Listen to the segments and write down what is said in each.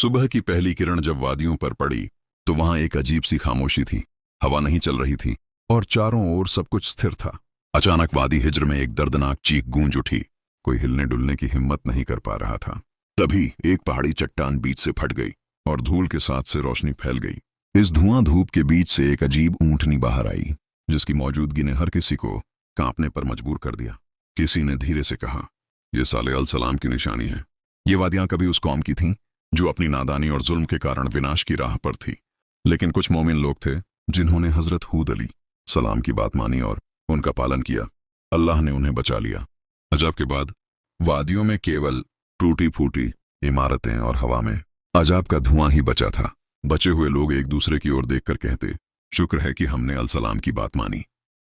सुबह की पहली किरण जब वादियों पर पड़ी तो वहां एक अजीब सी खामोशी थी। हवा नहीं चल रही थी और चारों ओर सब कुछ स्थिर था। अचानक वादी हिज्र में एक दर्दनाक चीख गूंज उठी। कोई हिलने डुलने की हिम्मत नहीं कर पा रहा था। तभी एक पहाड़ी चट्टान बीच से फट गई और धूल के साथ से रोशनी फैल गई। इस धुआं धूप के बीच से एक अजीब ऊंटनी बाहर आई, जिसकी मौजूदगी ने हर किसी को कांपने पर मजबूर कर दिया। किसी ने धीरे से कहा, यह साले अल सलाम की निशानी है। ये वादियां कभी उस कौम की थीं जो अपनी नादानी और जुल्म के कारण विनाश की राह पर थी। लेकिन कुछ मोमिन लोग थे जिन्होंने हजरत हूद अली सलाम की बात मानी और उनका पालन किया। अल्लाह ने उन्हें बचा लिया। अजब के बाद वादियों में केवल टूटी फूटी इमारतें और हवा में अजाब का धुआं ही बचा था। बचे हुए लोग एक दूसरे की ओर देखकर कहते, शुक्र है कि हमने अल सलाम की बात मानी।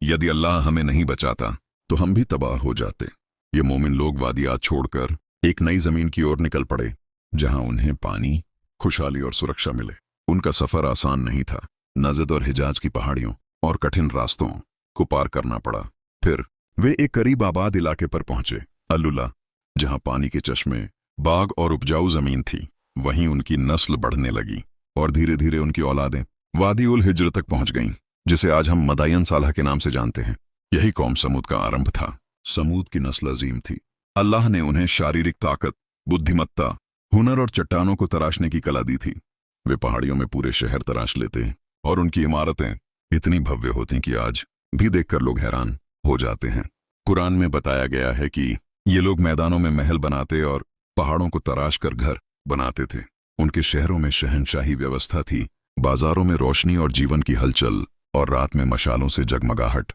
यदि अल्लाह हमें नहीं बचाता तो हम भी तबाह हो जाते। ये मोमिन लोग वादियात छोड़कर एक नई जमीन की ओर निकल पड़े, जहां उन्हें पानी, खुशहाली और सुरक्षा मिले। उनका सफर आसान नहीं था। नजद और हिजाज की पहाड़ियों और कठिन रास्तों को पार करना पड़ा। फिर वे एक करीब आबाद इलाके पर पहुंचे, अलुला, जहां पानी के चश्मे, बाग और उपजाऊ जमीन थी। वहीं उनकी नस्ल बढ़ने लगी और धीरे धीरे उनकी औलादें वादी उल हिज्र तक पहुंच गईं, जिसे आज हम मदायन सालह के नाम से जानते हैं। यही कौम समूद का आरंभ था। समूद की नस्ल अजीम थी। अल्लाह ने उन्हें शारीरिक ताकत, बुद्धिमत्ता, हुनर और चट्टानों को तराशने की कला दी थी। वे पहाड़ियों में पूरे शहर तराश लेते और उनकी इमारतें इतनी भव्य होती कि आज भी देखकर लोग हैरान हो जाते हैं। कुरान में बताया गया है कि ये लोग मैदानों में महल बनाते और पहाड़ों को तराश कर घर बनाते थे। उनके शहरों में शहंशाही व्यवस्था थी, बाजारों में रोशनी और जीवन की हलचल, और रात में मशालों से जगमगाहट।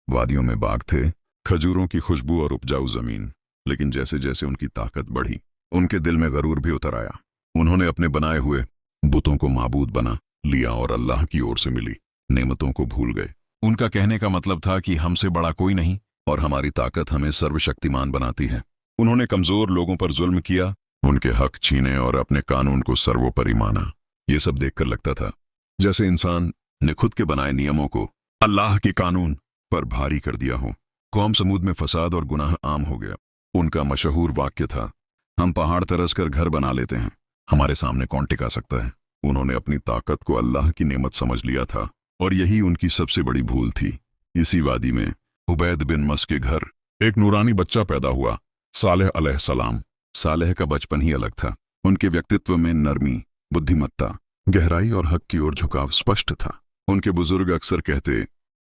वादियों में बाग थे, खजूरों की खुशबू और उपजाऊ जमीन। लेकिन जैसे जैसे उनकी ताकत बढ़ी, उनके दिल में गरूर भी उतर आया। उन्होंने अपने बनाए हुए बुतों को माबूद बना लिया और अल्लाह की ओर से मिली नेमतों को भूल गए। उनका कहने का मतलब था कि हमसे बड़ा कोई नहीं और हमारी ताकत हमें सर्वशक्तिमान बनाती है। उन्होंने कमजोर लोगों पर जुल्म किया, उनके हक छीने और अपने कानून को सर्वोपरि माना। ये सब देखकर लगता था जैसे इंसान ने खुद के बनाए नियमों को अल्लाह के कानून पर भारी कर दिया हो। कौम समूद में फसाद और गुनाह आम हो गया। उनका मशहूर वाक्य था, हम पहाड़ तरस कर घर बना लेते हैं, हमारे सामने कौन टिका सकता है। उन्होंने अपनी ताकत को अल्लाह की नेमत समझ लिया था और यही उनकी सबसे बड़ी भूल थी। इसी वादी में उबैद बिन मस के घर एक नूरानी बच्चा पैदा हुआ, सालेह अलैहिस्सलाम। सालेह का बचपन ही अलग था। उनके व्यक्तित्व में नरमी, बुद्धिमत्ता, गहराई और हक की ओर झुकाव स्पष्ट था। उनके बुजुर्ग अक्सर कहते,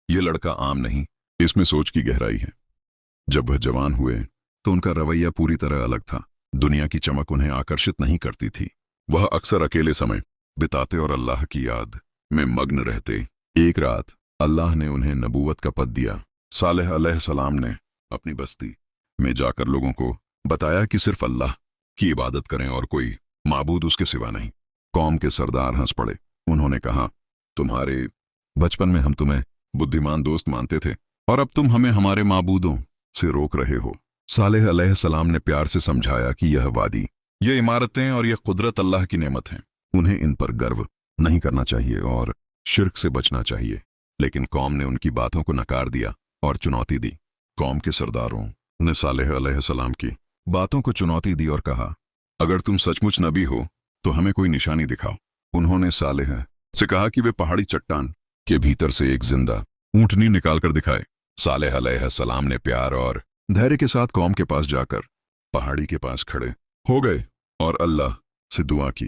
ये लड़का आम नहीं, इसमें सोच की गहराई है। जब वह जवान हुए तो उनका रवैया पूरी तरह अलग था। दुनिया की चमक उन्हें आकर्षित नहीं करती थी। वह अक्सर अकेले समय बिताते और अल्लाह की याद में मग्न रहते। एक रात अल्लाह ने उन्हें नबूवत का पद दिया। सालेह अलैहिस्सलाम ने अपनी बस्ती में जाकर लोगों को बताया कि सिर्फ अल्लाह की इबादत करें और कोई माबूद उसके सिवा नहीं। कौम के सरदार हंस पड़े। उन्होंने कहा, तुम्हारे बचपन में हम तुम्हें बुद्धिमान दोस्त मानते थे और अब तुम हमें हमारे माबूदों से रोक रहे हो। सालेह अलैहिस्सलाम ने प्यार से समझाया कि यह वादी, ये इमारतें और यह कुदरत अल्लाह की नेमत हैं। उन्हें इन पर गर्व नहीं करना चाहिए और शिर्क से बचना चाहिए। लेकिन कौम ने उनकी बातों को नकार दिया और चुनौती दी। कौम के सरदारों ने सालेह अलैहिस्सलाम की बातों को चुनौती दी और कहा, अगर तुम सचमुच नबी हो तो हमें कोई निशानी दिखाओ। उन्होंने सालेह से कहा कि वे पहाड़ी चट्टान के भीतर से एक जिंदा ऊंटनी निकालकर दिखाए। सालेह अलैहिस्सलाम ने प्यार और धैर्य के साथ कौम के पास जाकर पहाड़ी के पास खड़े हो गए और अल्लाह से दुआ की,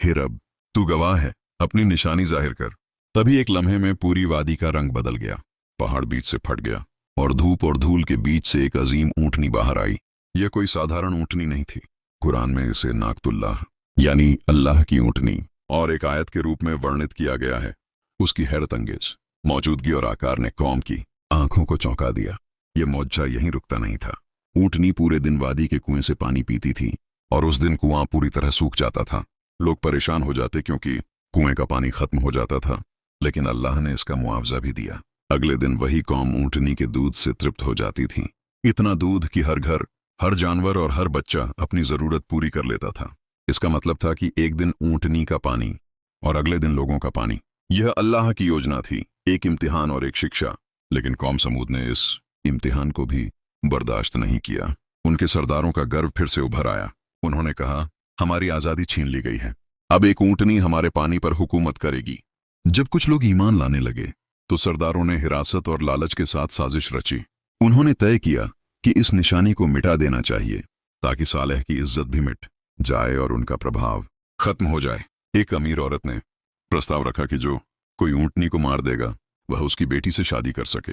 हे रब, तू गवाह है, अपनी निशानी जाहिर कर। तभी एक लम्हे में पूरी वादी का रंग बदल गया। पहाड़ बीच से फट गया और धूप और धूल के बीच से एक अजीम ऊंटनी बाहर आई। यह कोई साधारण ऊंटनी नहीं थी। कुरान में इसे नाकतुल्लाह यानी अल्लाह की ऊंटनी और एक आयत के रूप में वर्णित किया गया है। उसकी हैरत अंगेज मौजूदगी और आकार ने कौम की आंखों को चौंका दिया। यह मौजज़ा यहीं रुकता नहीं था। ऊंटनी पूरे दिन वादी के कुएं से पानी पीती थी और उस दिन कुआं पूरी तरह सूख जाता था। लोग परेशान हो जाते क्योंकि कुएं का पानी खत्म हो जाता था। लेकिन अल्लाह ने इसका मुआवजा भी दिया। अगले दिन वही कौम ऊंटनी के दूध से तृप्त हो जाती थी। इतना दूध कि हर घर, हर जानवर और हर बच्चा अपनी जरूरत पूरी कर लेता था। इसका मतलब था कि एक दिन ऊंटनी का पानी और अगले दिन लोगों का पानी। यह अल्लाह की योजना थी, एक इम्तिहान और एक शिक्षा। लेकिन कौम समूद ने इस इम्तिहान को भी बर्दाश्त नहीं किया। उनके सरदारों का गर्व फिर से उभर आया। उन्होंने कहा, हमारी आज़ादी छीन ली गई है, अब एक ऊंटनी हमारे पानी पर हुकूमत करेगी। जब कुछ लोग ईमान लाने लगे तो सरदारों ने हिरासत और लालच के साथ साजिश रची। उन्होंने तय किया कि इस निशानी को मिटा देना चाहिए ताकि सालेह की इज्जत भी मिट जाए और उनका प्रभाव खत्म हो जाए। एक अमीर औरत ने प्रस्ताव रखा कि जो कोई ऊंटनी को मार देगा वह उसकी बेटी से शादी कर सके।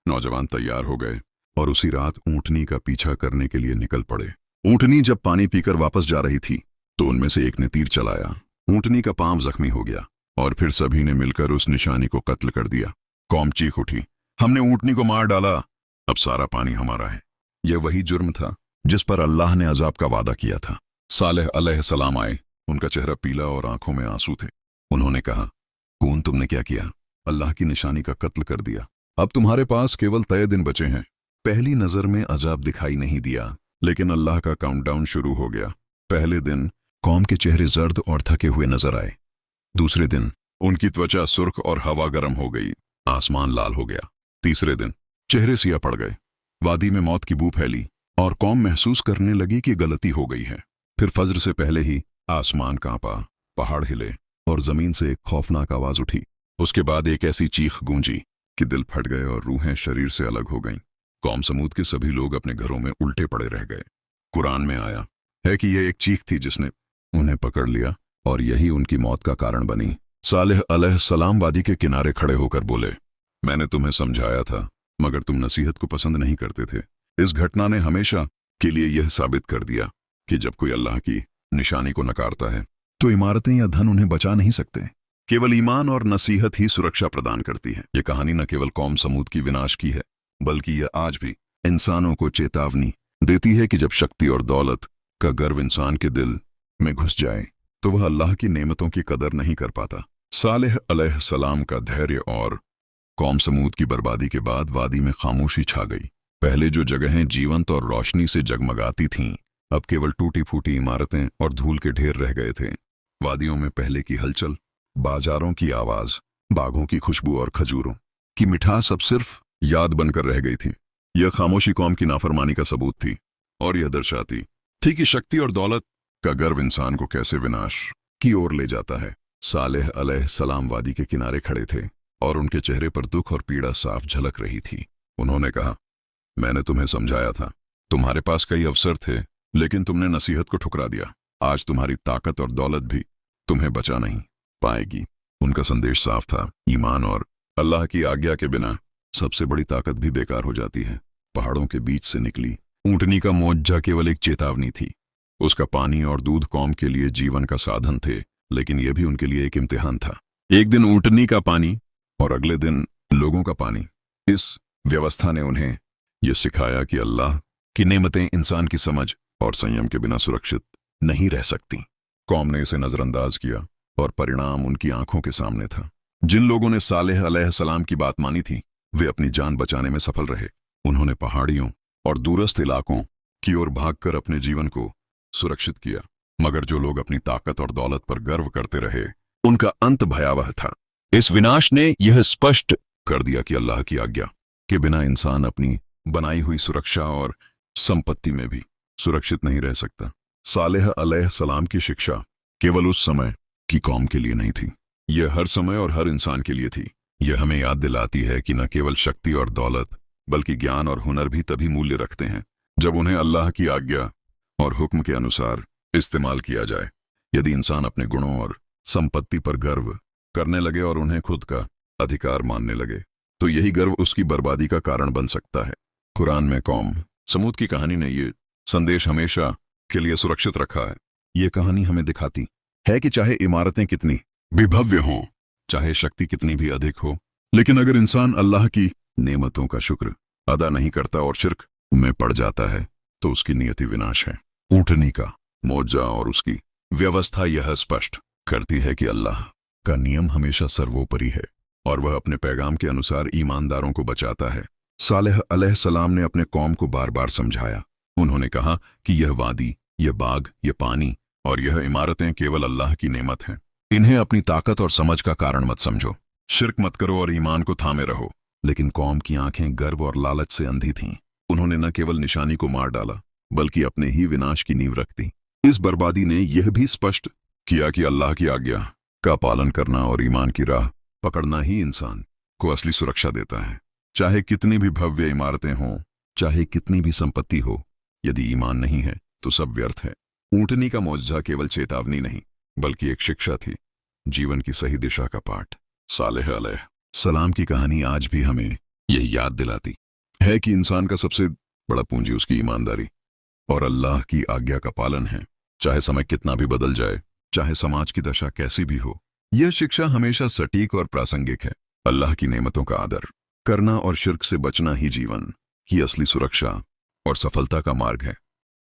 नौजवान तैयार हो गए और उसी रात ऊंटनी का पीछा करने के लिए निकल पड़े। ऊंटनी जब पानी पीकर वापस जा रही थी तो उनमें से एक ने तीर चलाया। ऊंटनी का पांव जख्मी हो गया और फिर सभी ने मिलकर उस निशानी को कत्ल कर दिया। कौम चीख उठी, हमने ऊंटनी को मार डाला, अब सारा पानी हमारा है। यह वही जुर्म था जिस पर अल्लाह ने अजाब का वादा किया था। सालेह अलैहिस्सलाम आए। उनका चेहरा पीला और आंखों में आंसू थे। उन्होंने कहा, कौन तुमने क्या किया? अल्लाह की निशानी का कत्ल कर दिया। अब तुम्हारे पास केवल तय दिन बचे हैं। पहली नजर में अजाब दिखाई नहीं दिया, लेकिन अल्लाह का काउंटडाउन शुरू हो गया। पहले दिन कौम के चेहरे जर्द और थके हुए नजर आए। दूसरे दिन उनकी त्वचा सुर्ख और हवा गर्म हो गई, आसमान लाल हो गया। तीसरे दिन चेहरे सिया पड़ गए, वादी में मौत की बू फैली और कौम महसूस करने लगी कि गलती हो गई है। फिर फज्र से पहले ही आसमान कांपा, पहाड़ हिले और जमीन से एक खौफनाक आवाज उठी। उसके बाद एक ऐसी चीख गूंजी कि दिल फट गए और रूहें शरीर से अलग हो गईं। कौम समूद के सभी लोग अपने घरों में उल्टे पड़े रह गए। कुरान में आया है कि यह एक चीख थी जिसने उन्हें पकड़ लिया और यही उनकी मौत का कारण बनी। सालेह अलैहिस्सलाम वादी के किनारे खड़े होकर बोले, मैंने तुम्हें समझाया था मगर तुम नसीहत को पसंद नहीं करते थे। इस घटना ने हमेशा के लिए यह साबित कर दिया कि जब कोई अल्लाह की निशानी को नकारता है तो इमारतें या धन उन्हें बचा नहीं सकते। केवल ईमान और नसीहत ही सुरक्षा प्रदान करती है। यह कहानी न केवल कौम समूद की विनाश की है, बल्कि यह आज भी इंसानों को चेतावनी देती है कि जब शक्ति और दौलत का गर्व इंसान के दिल में घुस जाए तो वह अल्लाह की नेमतों की कदर नहीं कर पाता। सालेह अलैहिस्सलाम का धैर्य और कौम समूद की बर्बादी के बाद वादी में खामोशी छा गई। पहले जो जगहें जीवंत और रोशनी से जगमगाती थीं, अब केवल टूटी फूटी इमारतें और धूल के ढेर रह गए थे। वादियों में पहले की हलचल, बाजारों की आवाज, बागों की खुशबू और खजूरों की मिठास अब सिर्फ याद बनकर रह गई थी। यह खामोशी कौम की नाफरमानी का सबूत थी और यह दर्शाती थी कि शक्ति और दौलत का गर्व इंसान को कैसे विनाश की ओर ले जाता है। सालेह अलैहिस्सलाम वादी के किनारे खड़े थे और उनके चेहरे पर दुख और पीड़ा साफ झलक रही थी। उन्होंने कहा, मैंने तुम्हें समझाया था, तुम्हारे पास कई अवसर थे लेकिन तुमने नसीहत को ठुकरा दिया। आज तुम्हारी ताकत और दौलत भी तुम्हें बचा नहीं पाएगी। उनका संदेश साफ था, ईमान और अल्लाह की आज्ञा के बिना सबसे बड़ी ताकत भी बेकार हो जाती है। पहाड़ों के बीच से निकली ऊंटनी का मोजा केवल एक चेतावनी थी। उसका पानी और दूध कौम के लिए जीवन का साधन थे, लेकिन यह भी उनके लिए एक इम्तिहान था। एक दिन ऊंटनी का पानी और अगले दिन लोगों का पानी। इस व्यवस्था ने उन्हें यह सिखाया कि अल्लाह की नेमतें इंसान की समझ और संयम के बिना सुरक्षित नहीं रह सकती। कौम ने इसे नजरअंदाज किया और परिणाम उनकी आंखों के सामने था। जिन लोगों ने सालेह अलैहिस्सलाम की बात मानी थी वे अपनी जान बचाने में सफल रहे। उन्होंने पहाड़ियों और दूरस्थ इलाकों की ओर भागकर अपने जीवन को सुरक्षित किया। मगर जो लोग अपनी ताकत और दौलत पर गर्व करते रहे उनका अंत भयावह था। इस विनाश ने यह स्पष्ट कर दिया कि अल्लाह की आज्ञा के बिना इंसान अपनी बनाई हुई सुरक्षा और संपत्ति में भी सुरक्षित नहीं रह सकता। सालेह अलैहिस्सलाम की शिक्षा केवल उस समय की कौम के लिए नहीं थी, यह हर समय और हर इंसान के लिए थी। यह हमें याद दिलाती है कि न केवल शक्ति और दौलत बल्कि ज्ञान और हुनर भी तभी मूल्य रखते हैं जब उन्हें अल्लाह की आज्ञा और हुक्म के अनुसार इस्तेमाल किया जाए। यदि इंसान अपने गुणों और संपत्ति पर गर्व करने लगे और उन्हें खुद का अधिकार मानने लगे तो यही गर्व उसकी बर्बादी का कारण बन सकता है। कुरान में कौम समूद की कहानी ने यह संदेश हमेशा के लिए सुरक्षित रखा है। यह कहानी हमें दिखाती है कि चाहे इमारतें कितनी भी भव्य हों, चाहे शक्ति कितनी भी अधिक हो, लेकिन अगर इंसान अल्लाह की नेमतों का शुक्र अदा नहीं करता और शिर्क में पड़ जाता है तो उसकी नियति विनाश है। ऊंटनी का मोजा और उसकी व्यवस्था यह स्पष्ट करती है कि अल्लाह का नियम हमेशा सर्वोपरि है और वह अपने पैगाम के अनुसार ईमानदारों को बचाता है। सालेह अलैहिस्सलाम ने अपने कौम को बार बार समझाया। उन्होंने कहा कि यह वादी, यह बाग, यह पानी और यह इमारतें केवल अल्लाह की नेमत हैं। इन्हें अपनी ताकत और समझ का कारण मत समझो। शिर्क मत करो और ईमान को थामे रहो। लेकिन कौम की आंखें गर्व और लालच से अंधी थीं। उन्होंने न केवल निशानी को मार डाला बल्कि अपने ही विनाश की नींव रख दी। इस बर्बादी ने यह भी स्पष्ट किया कि अल्लाह की आज्ञा का पालन करना और ईमान की राह पकड़ना ही इंसान को असली सुरक्षा देता है। चाहे कितनी भी भव्य इमारतें हों, चाहे कितनी भी संपत्ति हो, यदि ईमान नहीं है तो सब व्यर्थ है। ऊंटनी का मौजज़ा केवल चेतावनी नहीं बल्कि एक शिक्षा थी, जीवन की सही दिशा का पाठ। सालेह अलैह सलाम की कहानी आज भी हमें यही याद दिलाती है कि इंसान का सबसे बड़ा पूंजी उसकी ईमानदारी और अल्लाह की आज्ञा का पालन है। चाहे समय कितना भी बदल जाए, चाहे समाज की दशा कैसी भी हो, यह शिक्षा हमेशा सटीक और प्रासंगिक है। अल्लाह की नेमतों का आदर करना और शिर्क से बचना ही जीवन की असली सुरक्षा और सफलता का मार्ग है।